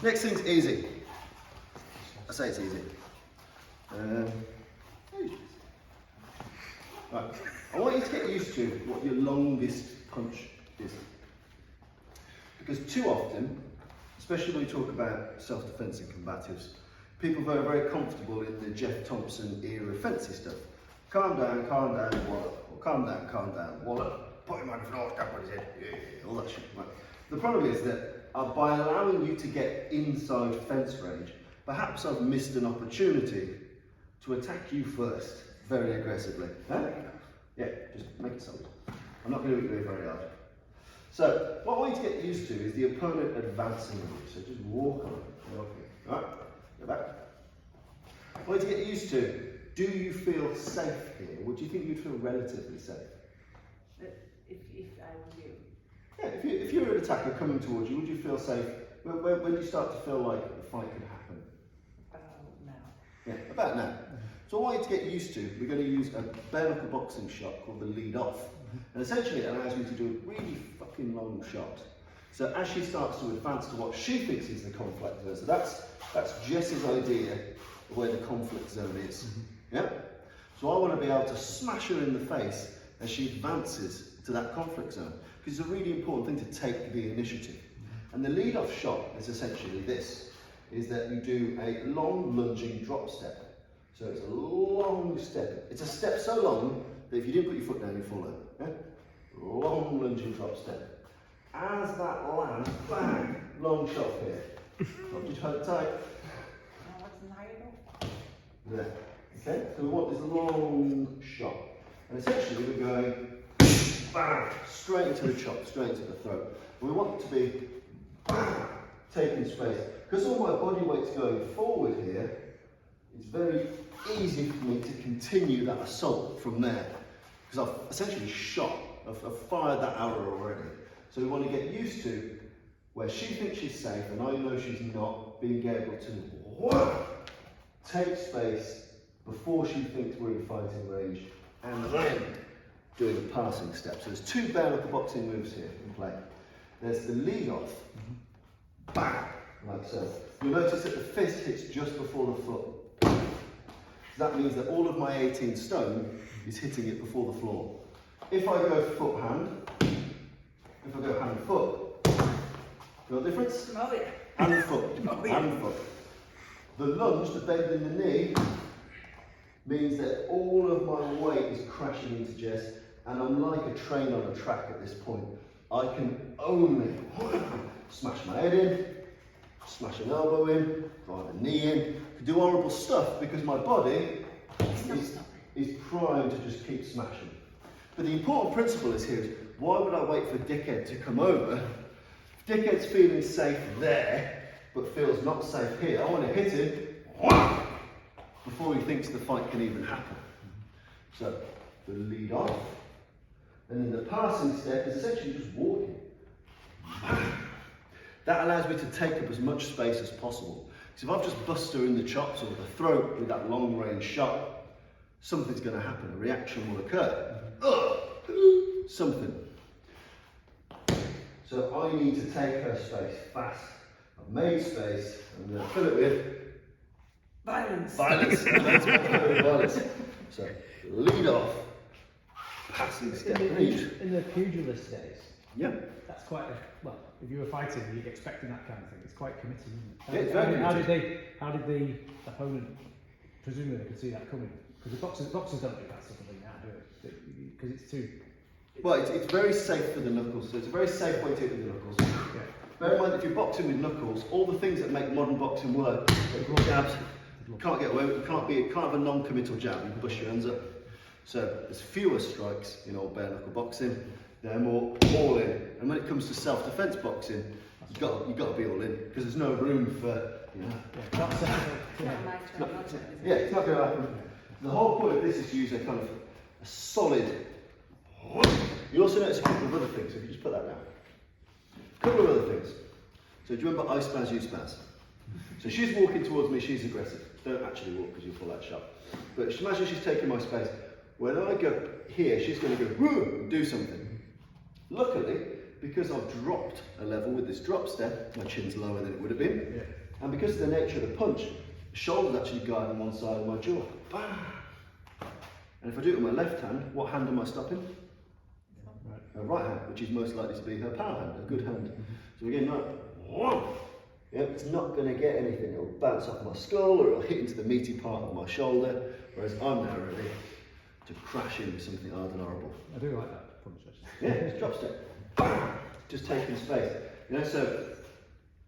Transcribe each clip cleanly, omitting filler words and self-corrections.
Next thing's easy. I say it's easy. Right. I want you to get used to what your longest punch is. Because too often, especially when we talk about self-defense and combatives, people are very comfortable in the Jeff Thompson era fencing stuff. Calm down, wallop. Or calm down, wallop. Put him on the floor, step on his head. Yeah, all that shit. Right. The problem is that by allowing you to get inside fence range, perhaps I've missed an opportunity to attack you first, very aggressively. Huh? Yeah, just make it solid. I'm not going to do it very hard. So, what I want you to get used to is the opponent advancing on you. So just walk on it. Right? Go back. I want you to get used to, do you feel safe here? Or do you think you'd feel relatively safe? If I was you. Yeah, if you were an attacker coming towards you, would you feel safe? When do you start to feel like a fight could happen? Now. Yeah, about now. So what I want you to get used to, we're going to use a bare knuckle boxing shot called the lead off. And essentially it allows me to do a really fucking long shot. So as she starts to advance to what she thinks is the conflict zone, so that's Jess's idea of where the conflict zone is. Yeah? So I want to be able to smash her in the face as she advances to that conflict zone. Because it's a really important thing to take the initiative. And the lead off shot is essentially this, is that you do a long lunging drop step. So it's a long step. It's a step so long that if you didn't put your foot down, you fall over. Yeah? Long lunging drop step. As that lands, bang, long shot here. Hold your toe tight. There. Okay? So we want this long shot. And essentially we're going bang, straight into the chop, straight into the throat. And we want it to be bang, taking space. Because all my body weight's going forward here, it's very easy for me to continue that assault from there. Because I've essentially shot, I've fired that arrow already. So we want to get used to where she thinks she's safe and I know she's not, being able to take space before she thinks we're in fighting range and then doing a passing step. So there's two bare knuckle boxing moves here in play. There's the lead off, bang, like so. You'll notice that the fist hits just before the foot. So that means that all of my 18 stone is hitting it before the floor. If I go foot hand, if I go hand foot, feel the difference? Oh yeah. Hand foot, hand foot. The lunge, the bend in the knee, means that all of my weight is crashing into Jess, and I'm like a train on a track at this point. I can only smash my head in, smash an elbow in, drive a knee in, do horrible stuff because my body is primed to just keep smashing. But the important principle is here is, why would I wait for Dickhead to come over? If Dickhead's feeling safe there, but feels not safe here, I want to hit him before he thinks the fight can even happen. So, the lead off, and then the passing step is essentially just walking. That allows me to take up as much space as possible. So if I've just bust her in the chops or the throat with that long range shot, something's going to happen, a reaction will occur. Something. So I need to take her space fast. I've made space, I'm going to fill it with violence. Violence. Violence. So lead off, passing step. In the pugilist days, yeah, that's quite a, well, if you were fighting, you'd expecting that kind of thing. It's quite committing, isn't it? Yeah, it's very committing. How did the opponent, presumably they could see that coming? Because the boxers don't do that sort of thing now, do it? Because it's too... Well, it's very safe for the knuckles, so it's a very safe way to hit with the knuckles. Yeah. Bear in mind, if you're boxing with knuckles, all the things that make modern boxing work, like jabs, you can't get away with, you can't have a non-committal jab, you can bust your hands up. So there's fewer strikes in old bare knuckle boxing, they're more all in. And when it comes to self-defense boxing, you've got to be all in, because there's no room for, you know. Yeah, it's not going to happen. The whole point of this is to use a kind of a solid. You also notice a couple of other things, so if you just put that down. A couple of other things. So do you remember I spaz, you spaz? So she's walking towards me, she's aggressive. Don't actually walk because you'll pull that shot. But imagine she's taking my space. When I go here, she's going to go, woo, and do something. Luckily, because I've dropped a level with this drop step, my chin's lower than it would have been. Yeah. And because of the nature of the punch, the shoulder's actually guiding one side of my jaw. Bam! And if I do it with my left hand, what hand am I stopping? Right. Her right hand, which is most likely to be her power hand, a good hand. So again, like, whoa! Yeah, it's not going to get anything. It'll bounce off my skull or it'll hit into the meaty part of my shoulder, whereas I'm now ready to crash into something hard and horrible. I do like that punch actually. Yeah, it's drop step. Bam! Just taking space. You know, so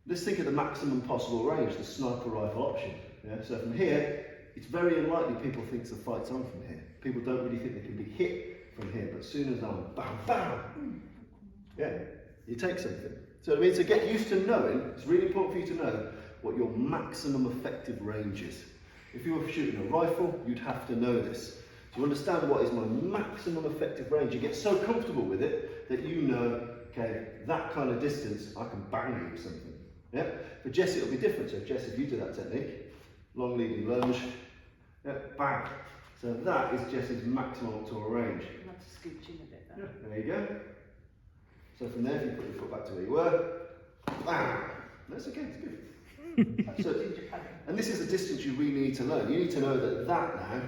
let's think of the maximum possible range, the sniper rifle option. Yeah, so from here, it's very unlikely people think the fight's on from here. People don't really think they can be hit from here, but as soon as I'm bam, bam, yeah, you take something. So I mean, to get used to knowing, it's really important for you to know what your maximum effective range is. If you were shooting a rifle, you'd have to know this. To understand what is my maximum effective range, you get so comfortable with it that you know, okay, that kind of distance, I can bang you with something. Yeah? For Jess, it'll be different. So Jess, if you do that technique, long leading lunge, yeah, bang. So that is Jess's maximum to a range. You have to scooch in a bit Yeah, there. there you go. So from there, if you put your foot back to where you were, bang. That's okay, it's good. So, Ginger padding. and this is the distance you really need to learn. You need to know that that now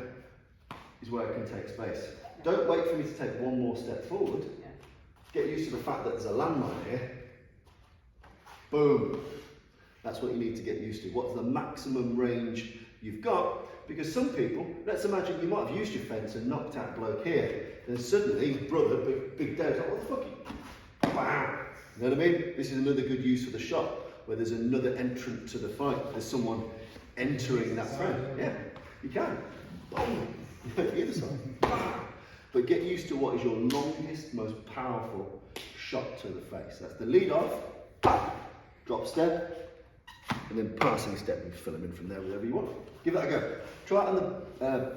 is where it can take space. Don't wait for me to take one more step forward. Yeah. Get used to the fact that there's a landmine here. Boom. That's what you need to get used to. What's the maximum range you've got? Because some people, let's imagine you might have used your fence and knocked out bloke here. Then suddenly, brother, big Dad's like, what the fuck? Bam! You know what I mean? This is another good use for the shot, where there's another entrant to the fight. There's someone entering that frame. Yeah, you can. Boom! Either side. Bam! But get used to what is your longest, most powerful shot to the face. That's the lead off, drop step, and then passing step and fill them in from there wherever you want. Give that a go. Try it on the